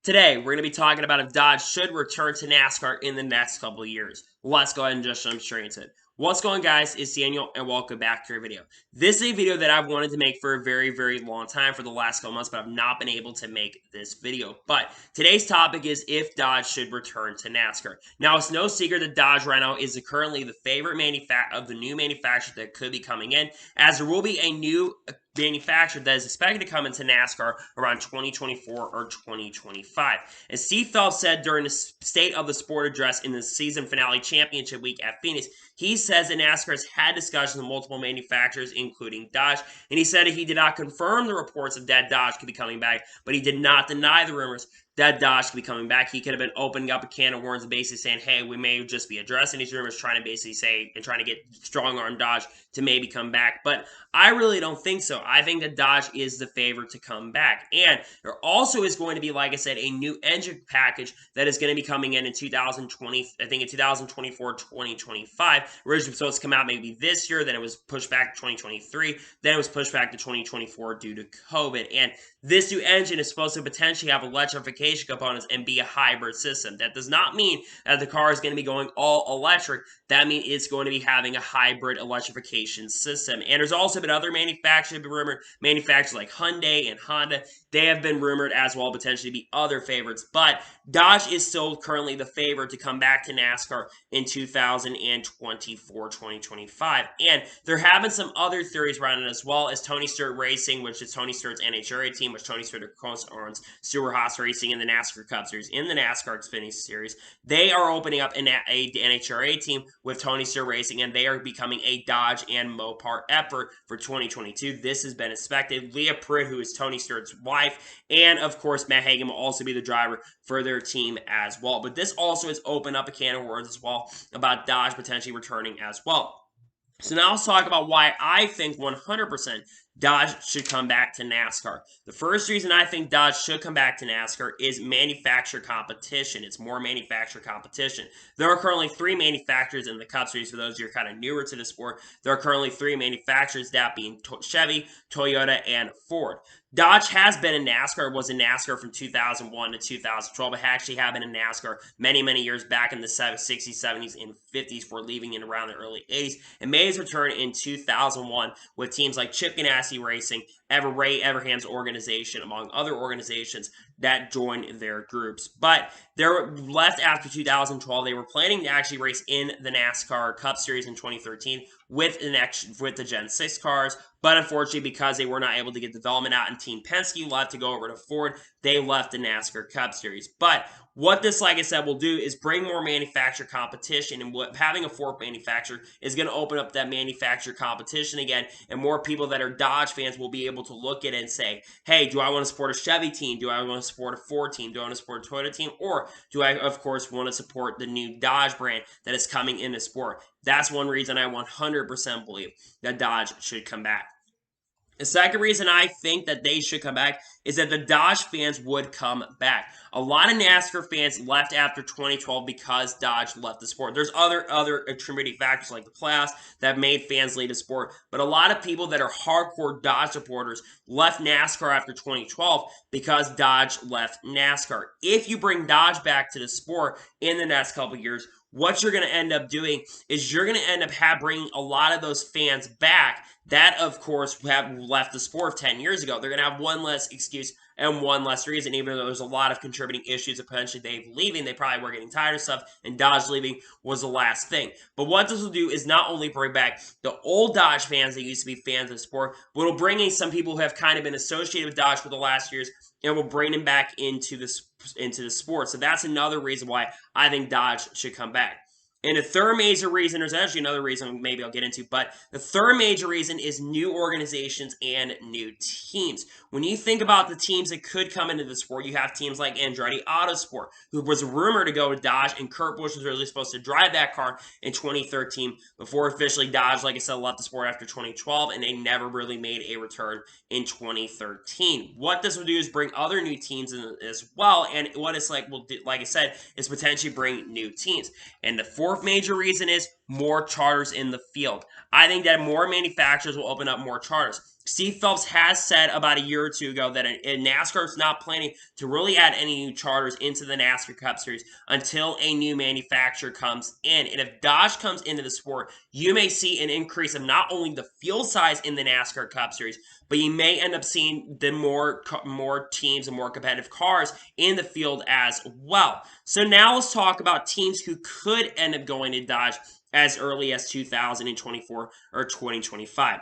Today, we're going to be talking about if Dodge should return to NASCAR in the next couple of years. Let's go ahead and just jump straight into it. What's going on, guys? It's Daniel, and welcome back to our video. This is a video that I've wanted to make for a very long time, for the last couple months, but I've not been able to make this video. But today's topic is if Dodge should return to NASCAR. Now, it's no secret that Dodge right now is currently the favorite of the new manufacturer that could be coming in, as there will be a new manufacturer that is expected to come into NASCAR around 2024 or 2025. As Steve Phelps said during the State of the Sport address in the season finale championship week at Phoenix, he says that NASCAR has had discussions with multiple manufacturers, including Dodge, and he said he did not confirm the reports of that Dodge could be coming back, but he did not deny the rumors that Dodge could be coming back. He could have been opening up a can of worms and basically saying, hey, we may just be addressing these rumors, trying to basically say and trying to get strong-arm Dodge to maybe come back. But I really don't think so. I think that Dodge is the favorite to come back. And there also is going to be, like I said, a new engine package that is going to be coming in 2020, I think in 2024, 2025. Originally was supposed to come out maybe this year, then it was pushed back to 2023, then it was pushed back to 2024 due to COVID. And this new engine is supposed to potentially have electrification components and be a hybrid system. That does not mean that the car is going to be going all electric. That means it's going to be having a hybrid electrification system. And there's also been other manufacturers like Hyundai and Honda. They have been rumored as well, potentially be other favorites. But Dodge is still currently the favorite to come back to NASCAR in 2024, 2025. And there have been some other theories around it as well, as Tony Stewart Racing, which is Tony Stewart's NHRA team, which Tony Stewart, of course, owns Stewart Haas Racing in the NASCAR Cup Series, in the NASCAR Xfinity Series. They are opening up an NHRA team with Tony Stewart Racing, and they are becoming a Dodge and Mopar effort for 2022. This has been expected. Leah Pruitt, who is Tony Stewart's wife, and of course Matt Hagan will also be the driver for their team as well. But this also has opened up a can of worms as well about Dodge potentially returning as well. So now let's talk about why I think 100% Dodge should come back to NASCAR. The first reason I think Dodge should come back to NASCAR is manufacturer competition. It's more manufacturer competition. There are currently 3 manufacturers in the Cup Series. For those of you who are kind of newer to the sport, there are currently 3 manufacturers, that being Chevy, Toyota, and Ford. Dodge has been in NASCAR, was in NASCAR from 2001 to 2012. It actually had been in NASCAR many years back in the 60s, 70s, and 50s before leaving in around the early 80s, and made his return in 2001 with teams like Chip Ganassi Racing, Ray Everham's organization, among other organizations that joined their groups. But they were left after 2012. They were planning to actually race in the NASCAR Cup Series in 2013 with the Gen 6 cars, but unfortunately, because they were not able to get development out and Team Penske left to go over to Ford, they left the NASCAR Cup Series. But what this, like I said, will do is bring more manufacturer competition, and having a 4th manufacturer is going to open up that manufacturer competition again, and more people that are Dodge fans will be able to look at it and say, hey, do I want to support a Chevy team? Do I want to support a Ford team? Do I want to support a Toyota team? Or do I, of course, want to support the new Dodge brand that is coming in the sport? That's one reason I 100% believe that Dodge should come back. The second reason I think that they should come back is that the Dodge fans would come back. A lot of NASCAR fans left after 2012 because Dodge left the sport. There's other attributing factors like the playoffs that made fans leave the sport, but a lot of people that are hardcore Dodge supporters left NASCAR after 2012 because Dodge left NASCAR. If you bring Dodge back to the sport in the next couple of years, what you're going to end up doing is you're going to end up bringing a lot of those fans back that, of course, have left the sport 10 years ago. They're going to have one less excuse and one less reason, even though there's a lot of contributing issues of potentially Dave leaving. They probably were getting tired of stuff, and Dodge leaving was the last thing. But what this will do is not only bring back the old Dodge fans that used to be fans of the sport, but it'll bring in some people who have kind of been associated with Dodge for the last years, and will bring them back into the sport. So that's another reason why I think Dodge should come back. And the third major reason, there's actually another reason maybe I'll get into, but the third major reason is new organizations and new teams. When you think about the teams that could come into the sport, you have teams like Andretti Autosport, who was rumored to go to Dodge, and Kurt Busch was really supposed to drive that car in 2013 before officially Dodge, like I said, left the sport after 2012, and they never really made a return in 2013. What this will do is bring other new teams in as well, and what it's like, will do, like I said, is potentially bring new teams. And the fourth major reason is more charters in the field. I think that more manufacturers will open up more charters. Steve Phelps has said about a year or two ago that NASCAR is not planning to really add any new charters into the NASCAR Cup Series until a new manufacturer comes in. And if Dodge comes into the sport, you may see an increase of not only the field size in the NASCAR Cup Series, but you may end up seeing the more teams and more competitive cars in the field as well. So now let's talk about teams who could end up going to Dodge as early as 2024 or 2025.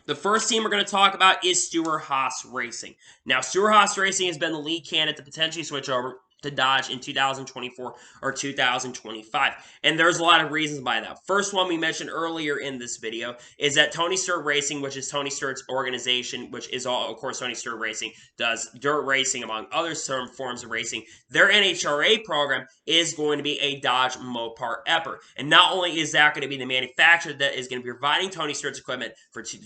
The first team we're going to talk about is Stewart Haas Racing. Now, Stewart Haas Racing has been the lead candidate to potentially switch over to Dodge in 2024 or 2025. And there's a lot of reasons by that. First one we mentioned earlier in this video is that Tony Stewart Racing, which is Tony Stewart's organization, which is all, of course, Tony Stewart Racing does dirt racing among other forms of racing. Their NHRA program is going to be a Dodge Mopar effort. And not only is that going to be the manufacturer that is going to be providing Tony Stewart's equipment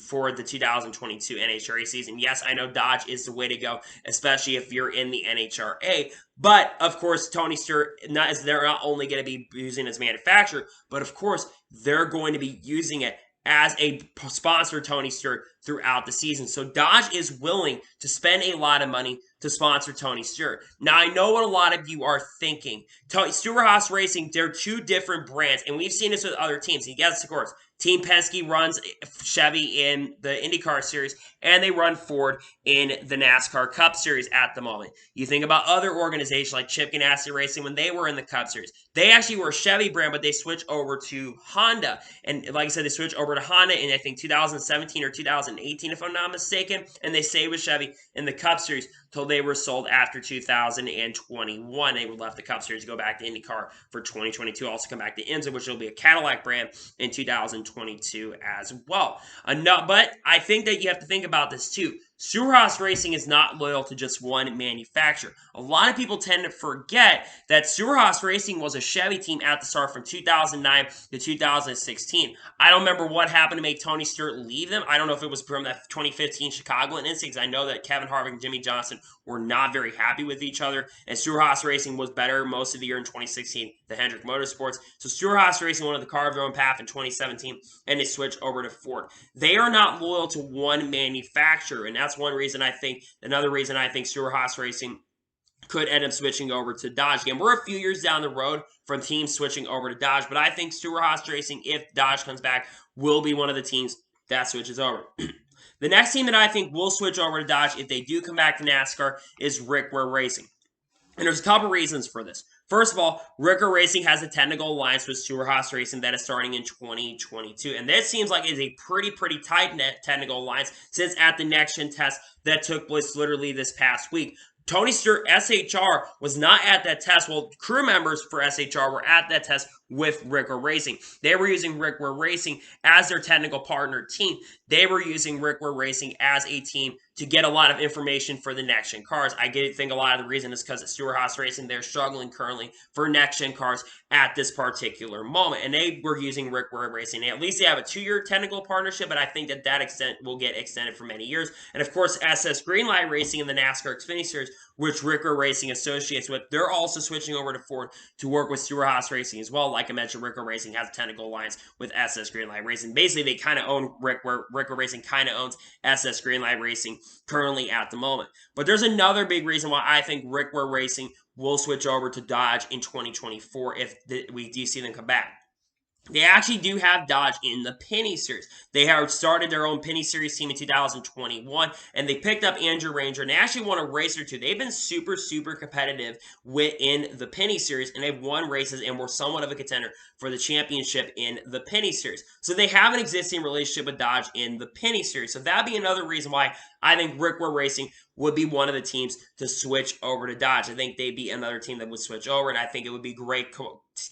for the 2022 NHRA season. Yes, I know Dodge is the way to go, especially if you're in the NHRA. But, of course, Tony Stewart, they're not only going to be using it as manufacturer, but, of course, they're going to be using it as a sponsor Tony Stewart throughout the season. So Dodge is willing to spend a lot of money to sponsor Tony Stewart. Now, I know what a lot of you are thinking. Stewart Haas Racing, they're two different brands, and we've seen this with other teams. And yes, of course, Team Penske runs Chevy in the IndyCar Series, and they run Ford in the NASCAR Cup Series at the moment. You think about other organizations like Chip Ganassi Racing when they were in the Cup Series. They actually were a Chevy brand, but they switched over to Honda. And like I said, they switched over to Honda in, I think, 2017 or 2018, if I'm not mistaken. And they stayed with Chevy in the Cup Series until they were sold after 2021. They left the Cup Series to go back to IndyCar for 2022. Also come back to IMSA, which will be a Cadillac brand in 2022 as well. But I think that you have to think about this too. Stewart Haas Racing is not loyal to just one manufacturer. A lot of people tend to forget that Stewart Haas Racing was a Chevy team at the start from 2009 to 2016. I don't remember what happened to make Tony Stewart leave them. I don't know if it was from that 2015 Chicagoland incident. I know that Kevin Harvick and Jimmy Johnson were not very happy with each other, and Stewart Haas Racing was better most of the year in 2016 than Hendrick Motorsports. So Stewart Haas Racing wanted to carve their own path in 2017, and they switched over to Ford. They are not loyal to one manufacturer, and that's one reason another reason I think Stewart Haas Racing could end up switching over to Dodge. Again, we're a few years down the road from teams switching over to Dodge, but I think Stewart Haas Racing, if Dodge comes back, will be one of the teams that switches over. The next team that I think will switch over to Dodge if they do come back to NASCAR is Rick Ware Racing. And there's a couple reasons for this. First of all, Rick Ware Racing has a technical alliance with Stewart Haas Racing that is starting in 2022. And this seems like it's a pretty tight-knit technical alliance since at the next-gen test that took place literally this past week. Tony Stewart, SHR, was not at that test. Well, crew members for SHR were at that test with Rick Ware Racing. They were using Rick Ware Racing as their technical partner team. They were using Rick Ware Racing as a team to get a lot of information for the next-gen cars. I think a lot of the reason is because at Stewart Haas Racing, they're struggling currently for next-gen cars at this particular moment. And they were using Rick Ware Racing. At least they have a 2-year technical partnership, but I think that extent will get extended for many years. And of course, SS Greenlight Racing in the NASCAR Xfinity Series, which Rick Ware Racing associates with, they're also switching over to Ford to work with Stewart Haas Racing as well. Like I mentioned, Rick Ware Racing has a technical alliance with SS Greenlight Racing. Basically, they kind of own Rick Ware Racing kind of owns SS Greenlight Racing currently at the moment. But there's another big reason why I think Rick Ware Racing will switch over to Dodge in 2024 if we do see them come back. They actually do have Dodge in the Penny Series. They have started their own Penny Series team in 2021, and they picked up Andrew Ranger, and they actually won a race or two. They've been super competitive within the Penny Series, and they've won races and were somewhat of a contender for the championship in the Penny Series. So they have an existing relationship with Dodge in the Penny Series. So that'd be another reason why I think Rick Ware Racing would be one of the teams to switch over to Dodge. I think they'd be another team that would switch over, and I think it would be great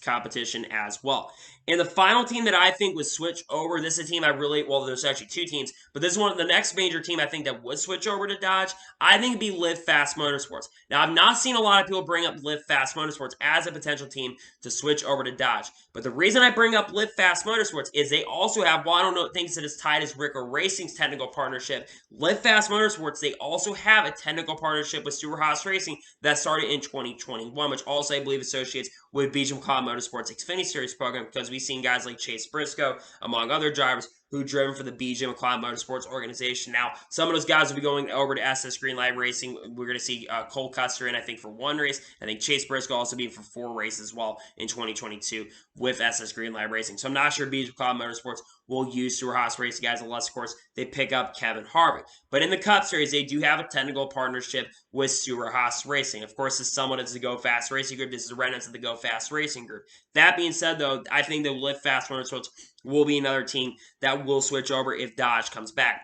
competition as well. And the final team that I think would switch over, this is a team there's actually two teams, but this is the next major team I think that would switch over to Dodge. I think it'd be Live Fast Motorsports. Now, I've not seen a lot of people bring up Live Fast Motorsports as a potential team to switch over to Dodge. But the reason I bring up Live Fast Motorsports is they also have, I don't think it's as tight as Rick Ware Racing's technical partnership. Live Fast Motorsports, they also have a technical partnership with Stewart Haas Racing that started in 2021, which also, I believe, associates with Beecham Motorsports Xfinity Series program, because we've seen guys like Chase Briscoe, among other drivers, who driven for the BJ McLeod Motorsports organization. Now, some of those guys will be going over to SS Greenlight Racing. We're going to see Cole Custer in, I think, for 1 race. I think Chase Briscoe also being for 4 races as well in 2022 with SS Greenlight Racing. So I'm not sure BJ McLeod Motorsports will use Stewart Haas Racing guys unless, of course, they pick up Kevin Harvick. But in the Cup Series, they do have a technical partnership with Stewart Haas Racing. Of course, this is someone that's the Go Fast Racing Group. This is the remnants of the Go Fast Racing Group. That being said, though, I think the Live Fast Motorsports will be another team that will switch over if Dodge comes back.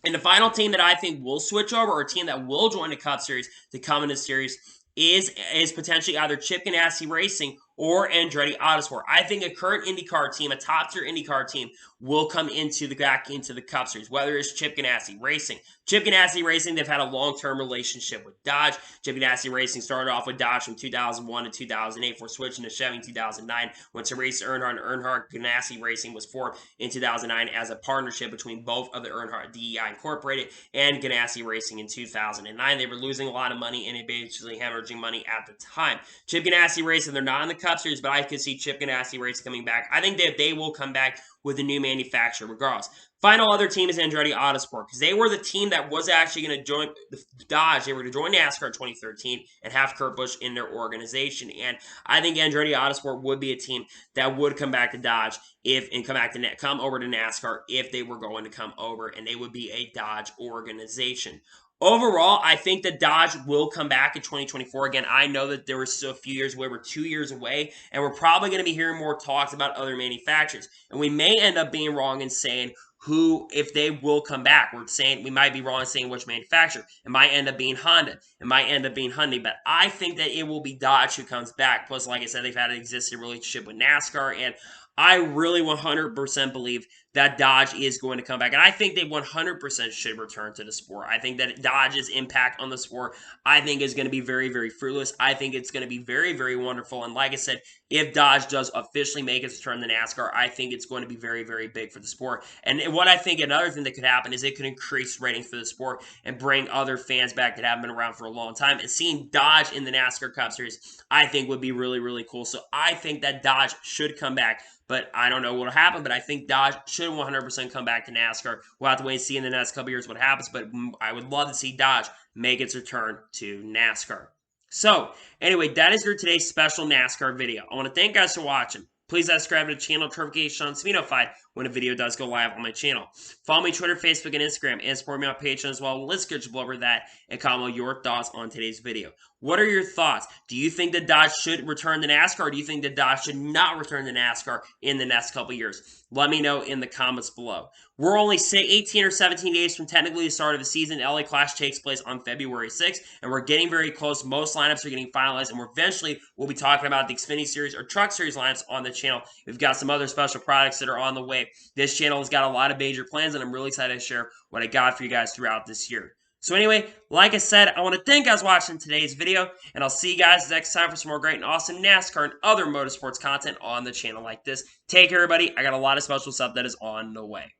And the final team that I think will switch over, or a team that will join the Cup Series to come in this series, is potentially either Chip Ganassi Racing or Andretti Autosport. I think a current IndyCar team, a top-tier IndyCar team, will come back into the Cup Series, whether it's Chip Ganassi Racing. Chip Ganassi Racing, they've had a long-term relationship with Dodge. Chip Ganassi Racing started off with Dodge from 2001 to 2008 before switching to Chevy in 2009 when Teresa Earnhardt and Earnhardt Ganassi Racing was formed in 2009 as a partnership between both of the Earnhardt DEI Incorporated and Ganassi Racing in 2009. They were losing a lot of money and basically hemorrhaging money at the time. Chip Ganassi Racing, they're not in the Cup Series, but I could see Chip Ganassi Racing coming back. I think that they will come back with a new manufacturer regardless. Final other team is Andretti Autosport, because they were the team that was actually going to join Dodge. They were going to join NASCAR in 2013 and have Kurt Busch in their organization. And I think Andretti Autosport would be a team that would come back to Dodge come over to NASCAR if they were going to come over, and they would be a Dodge organization. Overall, I think that Dodge will come back in 2024. Again, I know that there were still a few years away. We're 2 years away, and we're probably going to be hearing more talks about other manufacturers. And we may end up being wrong in saying if they will come back. We might be wrong in saying which manufacturer. It might end up being Honda. It might end up being Hyundai. But I think that it will be Dodge who comes back. Plus, like I said, they've had an existing relationship with NASCAR, and I really 100% believe that Dodge is going to come back. And I think they 100% should return to the sport. I think that Dodge's impact on the sport, I think, is going to be very, very fruitless. I think it's going to be very, very wonderful. And like I said, if Dodge does officially make its return to NASCAR, I think it's going to be very, very big for the sport. And what I think another thing that could happen is it could increase ratings for the sport and bring other fans back that haven't been around for a long time. And seeing Dodge in the NASCAR Cup Series, I think would be really, really cool. So I think that Dodge should come back. But I don't know what will happen, but I think Dodge should 100% come back to NASCAR. We'll have to wait and see in the next couple years what happens, but I would love to see Dodge make its return to NASCAR. So, anyway, that is your today's special NASCAR video. I want to thank you guys for watching. Please subscribe to the channel, notifications to be notified when a video does go live on my channel. Follow me on Twitter, Facebook, and Instagram, and support me on Patreon as well. Let's get you over that and comment your thoughts on today's video. What are your thoughts? Do you think that Dodge should return to NASCAR, or do you think that Dodge should not return to NASCAR in the next couple years? Let me know in the comments below. We're only 18 or 17 days from technically the start of the season. The LA Clash takes place on February 6th, and we're getting very close. Most lineups are getting finalized, and we'll be talking about the Xfinity Series or Truck Series lineups on the channel. We've got some other special products that are on the way. This channel has got a lot of major plans, and I'm really excited to share what I got for you guys throughout this year. So anyway, like I said, I want to thank you guys for watching today's video, and I'll see you guys next time for some more great and awesome NASCAR and other motorsports content on the channel like this. Take care, everybody. I got a lot of special stuff that is on the way.